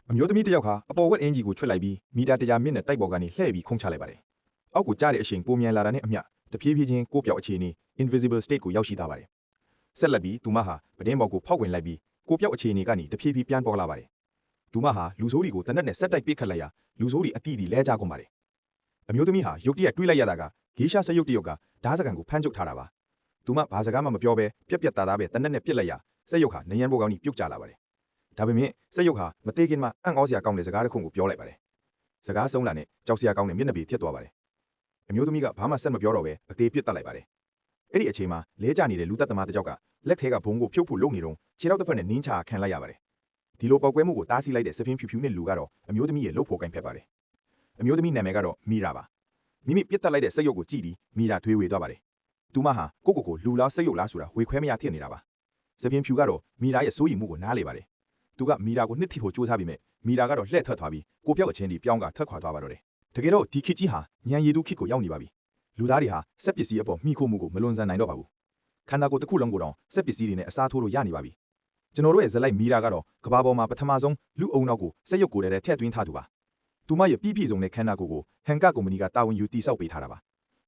အမျိုးသမီးတစ်ယောက်ဟာအပေါ်ဝက်အင်ဂျီကိုချွတ်လိုက်ပြီးမီတာ100မြင့်နဲ့တိုက်ပေါ်ကနေလှည့်ပြီးခုန်ချလိုက်ပါတယ်။အောက်ကိုကျတဲ့အရှိန်ပိုမြန်လာတာနဲ့အမျှတဖြည်းဖြည်းချင်းကိုပြောက်အခြေအနေ invisible state ကိုရောက်ရှိသွားပါတယ်။ဆက်လက်ပြီးသူမဟာပတင်းပေါ်ကိုဖောက်ဝင်လိုက်ပြီးကိုပြောက်အခြေအနေကနေတဖြည်းဖြည်းပြန်ပေါ်လာပါတယ်။သူမဟာလူဆိုးတွေကိုတနက်နဲ့ဆက်တိုက်ပစ်ခတ်လိုက်ရာလူဆိုးတွေအတိအသီလဲကြကုန်ပါတယ်။အမျိုးသမီးဟာရုတ်တရက်တွေးလိုက်ရတာကဂေးရှာစရုပ်တရုတ်ကဓားစကန်ကိုဖမ်းချုပ်ထားတာပါ။သူမဘာစကားမှမပြောဘဲပြက်ပြက်သားသားပဲတနက်နဲ့ပစ်လိုက်ရာစက်ရုပ်ဟာနယံဘောကောင်းကြီးပြုတ်ကျလာပါတယ်။ဒါပေမဲ့စက်ရုပ်ဟာမသေးခင်မှာအံ့ဩစရာကောင်းတဲ့စကားတစ်ခုကိုပြောလိုက်ပါတယ်။စကားဆုံးလာနဲ့ကြောက်စရာကောင်းတဲ့မျက်နှာပေဖြစ်သွားပါတယ်။အမျိုးသမီးကဘာမှဆက်မပြောတော့ဘဲအသေးပြစ်တက်လိုက်ပါတယ်။အဲ့ဒီအချိန်မှာလဲကျနေတဲ့လူသက်သမားတစ်ယောက်ကလက်ထဲကဘုံကိုဖြုတ်ဖို့လုပ်နေတော့ခြေထောက်တစ်ဖက်နဲ့နင်းချခံလိုက်ရပါတယ်။ဒီလိုပေါက်ကွဲမှုကိုတားဆီးလိုက်တဲ့စပင်းဖြူဖြူနဲ့လူကတော့အမျိုးသမီးရဲ့လှုပ်ဖို့ကင်ဖက်ပါတယ်။အမျိုးသမီးနာမည်ကတော့မီရာပါ။မိမိပြစ်တက်လိုက်တဲ့စက်ရုပ်ကိုကြည့်ပြီးမီရာထွေးဝေသွားပါတယ်။သူမဟာကိုလူလားစက်ရုပ်လားဆိုတာဝေခွဲမရဖြစ်နေတာပါ။စပင်းဖြူကတော့မီရာရဲ့စိုးရိမ်မှုကိုနားလေပါတယ်။သူကမီရာကိုနှစ်ထိဖို့ကြိုးစားပြီးမြဲမီရာကတော့လှည့်ထွက်သွားပြီးကိုပြောက်အချင်းဒီပြောင်းကထွက်ခွာသွားပါတော့တယ်။တကယ်တော့ဒီခေတ်ကြီးဟာညံရည်သူခေတ်ကိုရောက်နေပါပြီ။လူသားတွေဟာစက်ပစ္စည်းအပေါ်မိခိုးမှုကိုမလွန်ဆန်နိုင်တော့ပါဘူး။ခန္ဓာကိုယ်တစ်ခုလုံးကိုတော့စက်ပစ္စည်းတွေနဲ့အစားထိုးလို့ရနေပါပြီ။ကျွန်တော်တို့ရဲ့ဇလိုက်မီရာကတော့ကဘာပေါ်မှာပထမဆုံးလူအုံနောက်ကိုစက်ရုပ်ကိုယ်ထဲထည့်သွင်းထားသူပါ။သူမရဲ့ပြည့်စုံတဲ့ခန္ဓာကိုယ်ကိုဟန်ကကုမ္ပဏီကတာဝန်ယူတိစောက်ပေးထားတာပါ။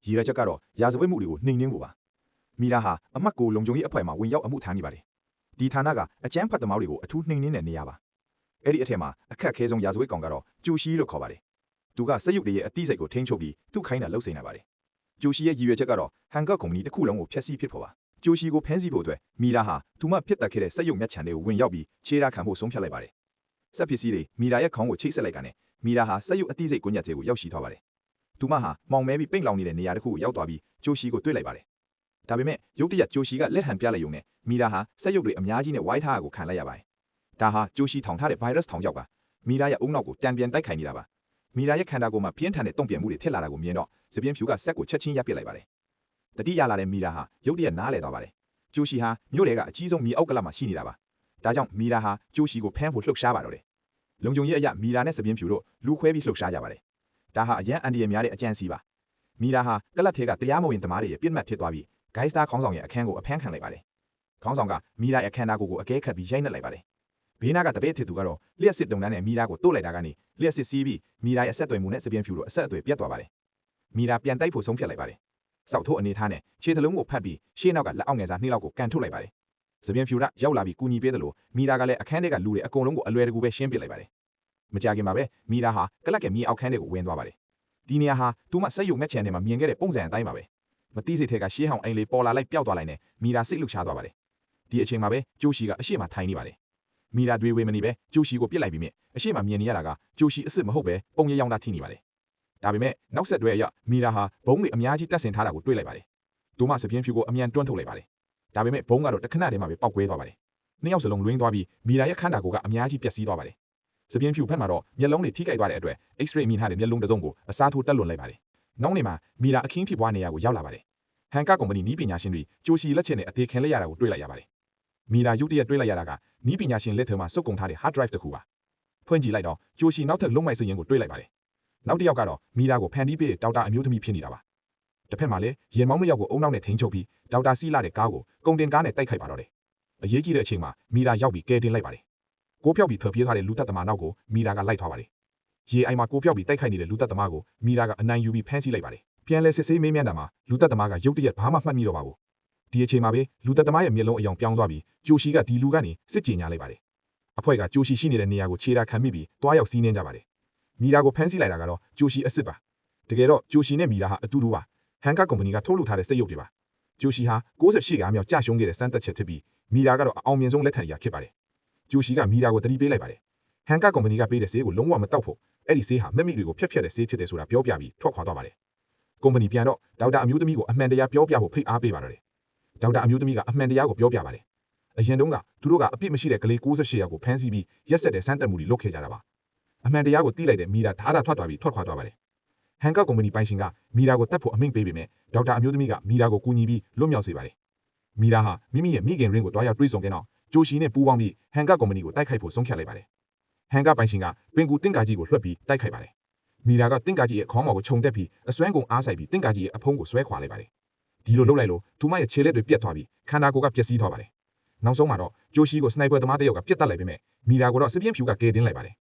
ရည်ရွယ်ချက်ကတော့ရာဇဝတ်မှုတွေကိုနှိမ်နင်းဖို့ပါ။မီရာဟာအမတ်ကိုလုံခြုံရေးအဖွဲ့မှာဝင်ရောက်အမှုထမ်းနေပါတယ်။ဒီဌာနကအကျန်းဖတ်သမားတွေကိုအထူးနှိမ်နင်းတဲ့နေရာပါ။အဲ့ဒီအထက်မှာအခက်ခဲဆုံးရာဇဝတ်ကောင်ကတော့ကျူရှီလို့ခေါ်ပါတယ်။သူကစက်ရုပ်တွေရဲ့အသိစိတ်ကိုထိန်းချုပ်ပြီးသူ့ခိုင်းတာလှုပ်စိန်နေပါတယ်။ကျူရှီရဲ့ရည်ရွယ်ချက်ကတော့ဟန်ကကုမ္ပဏီတစ်ခုလုံးကိုဖျက်ဆီးဖြစ်ဖို့ပါ။ကျူရှီကိုဖမ်းဆီးဖို့အတွက်မီရာဟာသူမဖြစ်တက်ခဲ့တဲ့စက်ရုပ်မျက်ခြံတွေကိုဝင်ရောက်ပြီးခြေရာခံဖို့ဆုံးဖြတ်လိုက်ပါတယ်။စက်ပစ္စည်းတွေမီရာရဲ့ခေါင်းကိုချိတ်ဆက်လိုက်ကနေမီရာဟာစက်ရုပ်အသိစိတ်ကွန်ရက်တွေကိုရောက်ရှိသွားပါတယ်။သူမဟာမောင်မဲပြီးပိတ်လောင်နေတဲ့နေရာတစ်ခုကိုရောက်သွားပြီးကျူရှီကိုတွေ့လိုက်ပါတယ်။ဒါပေမဲ့ရုတ်တရက်ကျူရှီကလက်ဟန်ပြလိုက်ရုံနဲ့မီရာဟာစက်ရုပ်တွေအများကြီးနဲ့ဝိုင်းထားတာကိုခံလိုက်ရပါတယ်။ဒါဟာကျူရှီထောင်ထားတဲ့ဗိုင်းရပ်စ်ထောင်ချောက်ပါ။မီရာရဲ့အုံနောက်ကိုတံပြန်တိုက်ခိုက်နေတာပါ။မီရာရဲ့ခန္ဓာကိုယ်မှာပြင်းထန်တဲ့တုံ့ပြန်မှုတွေဖြစ်လာတာကိုမြင်တော့စပင်းဖြူကစက်ကိုချက်ချင်းရပ်ပစ်လိုက်ပါတယ်။တတိယလာတဲ့မီရာဟာရုတ်တရက်နားလဲသွားပါတယ်။ကျူရှီဟာမြို့တွေကအကြီးဆုံးမြေအောက်ကလပ်မှာရှိနေတာပါ။ဒါကြောင့်မီရာဟာကျူရှီကိုဖမ်းဖို့လှုပ်ရှားပါတော့တယ်။လုံခြုံရေးအရာမီရာနဲ့စပင်းဖြူတို့လူခွဲပြီးလှုပ်ရှားကြပါတယ်။ဒါဟာအရန်အန်ဒီရများတဲ့အကြံစီပါ။မီရာဟာကလပ်ထဲကတရားမဝင်သမားတွေရဲ့ပြစ်မှတ်ဖြစ်သွားပြီးဂိုင်းစတာခေါင်းဆောင်ရဲ့အခန်းကိုအဖမ်းခံလိုက်ပါတယ်။ခေါင်းဆောင်ကမီရာရဲ့ခန္ဓာကိုယ်ကိုအကဲခတ်ပြီးရိုက်နှက်လိုက်ပါတယ်။ဘေးနားကတပည့်ထစ်သူကတော့လျှက်စစ်တုံတန်းနဲ့မီရာကိုတိုးလိုက်တာကနေလျှက်စစ်စီးပြီးမီရာရဲ့အဆက်အသွယ်မှုနဲ့စပင်းဖြူတို့အဆက်အသွယ်ပြတ်သွားပါတယ်။မီရာပြန်တိုက်ဖို့ဆုံးဖြတ်လိုက်ပါတယ်။စောက်ထိုးအနေထားနဲ့ခြေသလုံးကိုဖတ်ပြီးရှေ့နောက်ကလက်အောက်ငယ်စားနှီးလောက်ကိုကန်ထုတ်လိုက်ပါတယ်။စပင်းဖြူကရောက်လာပြီးကူညီပေးတယ်လို့မီရာကလည်းအခန်းထဲကလူတွေအကုန်လုံးကိုအလွယ်တကူပဲရှင်းပစ်လိုက်ပါတယ်။မကြခင်မှာပဲမီရာဟာကလပ်ကမြေအောက်ခန်းထဲကိုဝင်သွားပါတယ်။ဒီနေရာဟာသူမစက်ရုပ်မျက်ခြံထဲမှာမြင်ခဲ့တဲ့ပုံစံအတိုင်းပါပဲ။မတိစိတ်ထဲကရှေးဟောင်းအိမ်လေးပေါ်လာလိုက်ပျောက်သွားလိုက်နဲ့မီရာစိတ်လှုပ်ရှားသွားပါတယ်။ဒီအချိန်မှာပဲကျိုးရှီကအရှိမထိုင်နေပါတယ်။မီရာတွေဝေမနေပဲကျိုးရှီကိုပြစ်လိုက်ပြီးမြင်အရှိမမြင်နေရတာကကျိုးရှီအစ်စ်မဟုတ်ပဲပုံရရောင်တာထိနေပါတယ်။ဒါပေမဲ့နောက်ဆက်တွဲအရမီရာဟာဘုံတွေအများကြီးတက်ဆင်ထားတာကိုတွေ့လိုက်ပါတယ်။သူမစပြင်းဖြူကိုအမြန်တွန်းထုတ်လိုက်ပါတယ်။ဒါပေမဲ့ဘုံကတော့တခဏတည်းမှာပဲပောက်ကွဲသွားပါတယ်။နှစ်ယောက်စလုံးလွင်းသွားပြီးမီရာရဲ့ခန္ဓာကိုယ်ကအများကြီးပျက်စီးသွားပါတယ်။စပြင်းဖြူဖက်မှာတော့မျက်လုံးတွေထိခိုက်သွားတဲ့အတွက် X-ray မြင်ထားတဲ့မျက်လုံးတစ်စုံကိုအစားထိုးတက်လွန်လိုက်ပါတယ်။နောက်နေ့မှာမီရာအခင်းဖြစ်ပွားနေရာကိုရောက်လာပါတယ်။ဟန်ကကုမ္ပဏီနီးပညာရှင်တွေကျိုးရှီလက်ချက်နဲ့အသေးခံလိုက်ရတာကိုတွေ့လိုက်ရပါတယ်။မီရာရုတ်တရက်တွေ့လိုက်ရတာကနီးပညာရှင်လက်ထဲမှာစုပ်ကုန်ထားတဲ့ hard drive တစ်ခုပါ။ဖွင့်ကြည့်လိုက်တော့ကျိုးရှီနောက်ထပ်လုံးမိုက်စရင်ကိုတွေ့လိုက်ပါတယ်။နောက်တစ်ယောက်ကတော့မီရာကိုဖန်တီးပေးဒေါက်တာအမျိုးသမီးဖြစ်နေတာပါ။တစ်ဖက်မှာလည်းရင်မောင်းမရောက်ကိုအုံနောက်နဲ့ထိန်းချုပ်ပြီးဒေါက်တာစီလာတဲ့ကားကိုကုန်တင်ကားနဲ့တိုက်ခိုက်ပါတော့တယ်။အရေးကြီးတဲ့အချိန်မှာမီရာရောက်ပြီးကဲတင်လိုက်ပါတယ်။ကိုပြောက်ပြီးထွက်ပြေးသွားတဲ့လူသက်သမားနောက်ကိုမီရာကလိုက်သွားပါတယ်။ရေအိမ်မှာကိုပြောက်ပြီးတိုက်ခိုက်နေတဲ့လူသက်သမားကိုမီရာကအနိုင်ယူပြီးဖမ်းဆီးလိုက်ပါတယ်။ပြန်လဲစစ်ဆေးမေးမြန်းတာမှာလူသက်သမားကရုတ်တရက်ဘာမှမှတ်မိတော့ပါဘူး။ဒီအချိန်မှာပဲလူသက်သမားရဲ့မျက်လုံးအယောင်ပြောင်းသွားပြီးကျိုးရှီကဒီလူကနေစစ်ကြေညာလိုက်ပါတယ်။အဖွဲ့ကကျိုးရှီရှိနေတဲ့နေရာကိုခြေရာခံမိပြီးတွားရောက်စီးနှင်းကြပါတယ်။မီရာကိုဖမ်းဆီးလိုက်တာကတော့ကျိုးရှီအစ်စ်ပါ။တကယ်တော့ကျိုးရှီနဲ့မီရာဟာအတူတူပါ။ဟန်ကကုမ္ပဏီကထုတ်လုပ်ထားတဲ့စက်ရုပ်တွေပါ။ကျိုးရှီဟာ68ကားမြောက်ကြာရှုံးခဲ့တဲ့စမ်းသက်ချက်ဖြစ်ပြီးမီရာကတော့အအောင်မြင်ဆုံးလက်ထံရာဖြစ်ပါတယ်။ကျိုးရှီကမီရာကိုတတိပေးလိုက်ပါတယ်။ဟန်ကကုမ္ပဏီကပေးတဲ့ဆေးကိုလုံးဝမတောက်ဖို့အဲ့ဒီဆေးဟာမက်မိတွေကိုဖျက်တဲ့ဆေးဖြစ်တယ်ဆိုတာပြောပြပြီးထွက်ခွာသွားပါတယ်။ကုမ္ပဏီပြန်တော့ဒေါက်တာအမျိုးသမီးကိုအမှန်တရားပြောပြဖို့ဖိတ်အားပေးပါတော့တယ်။ဒေါက်တာအမျိုးသမီးကအမှန်တရားကိုပြောပြပါတယ်။အရင်တုန်းကသူတို့ကအပြစ်မရှိတဲ့ကလေး68ယောက်ကိုဖမ်းဆီးပြီးရက်ဆက်တဲ့စမ်းသပ်မှုတွေလုပ်ခဲ့ကြတာပါ။အမှန်တရားကိုသိလိုက်တဲ့မီရာဓာတ်ထွက်သွားပြီးထွက်ခွာသွားပါတယ်။ဟန်ကကုမ္ပဏီပိုင်ရှင်ကမီရာကိုတတ်ဖို့အမိန့်ပေးပေမဲ့ဒေါက်တာအမျိုးသမီးကမီရာကိုကူညီပြီးလွတ်မြောက်စေပါတယ်။မီရာဟာမိမိရဲ့မိခင်ရင်းကိုတွားရောက်တွေးဆုံခဲ့တော့ကျိုးရှီနဲ့ပူးပေါင်းပြီးဟန်ကကုမ္ပဏီကိုတိုက်ခိုက်ဖို့ဆုံးဖြတ်လိုက်ပါတယ်။ဟန်ကပိုင်ရှင်ကပင်ကူတင်ကာကြီးကိုလွှတ်ပြီးတိုက်ခိုက်ပါတယ်။မီရာကတင်ကာကြီးရဲ့ခေါင်းမော်ကိုခြုံတက်ပြီးအစွမ်းကုန်အားဆိုင်ပြီးတင်ကာကြီးရဲ့အဖုံးကိုဆွဲခွာလိုက်ပါတယ်။ဒီလိုလုပ်လိုက်လို့သူမရဲ့ခြေလက်တွေပြတ်သွားပြီးခန္ဓာကိုယ်ကပျက်စီးသွားပါတယ်။နောက်ဆုံးမှာတော့ကျိုးရှီကိုစနိုက်ပါသမားတစ်ယောက်ကပြစ်တက်လိုက်ပေမဲ့မီရာကိုတော့စပြင်းဖြူကကဲတင်လိုက်ပါတယ်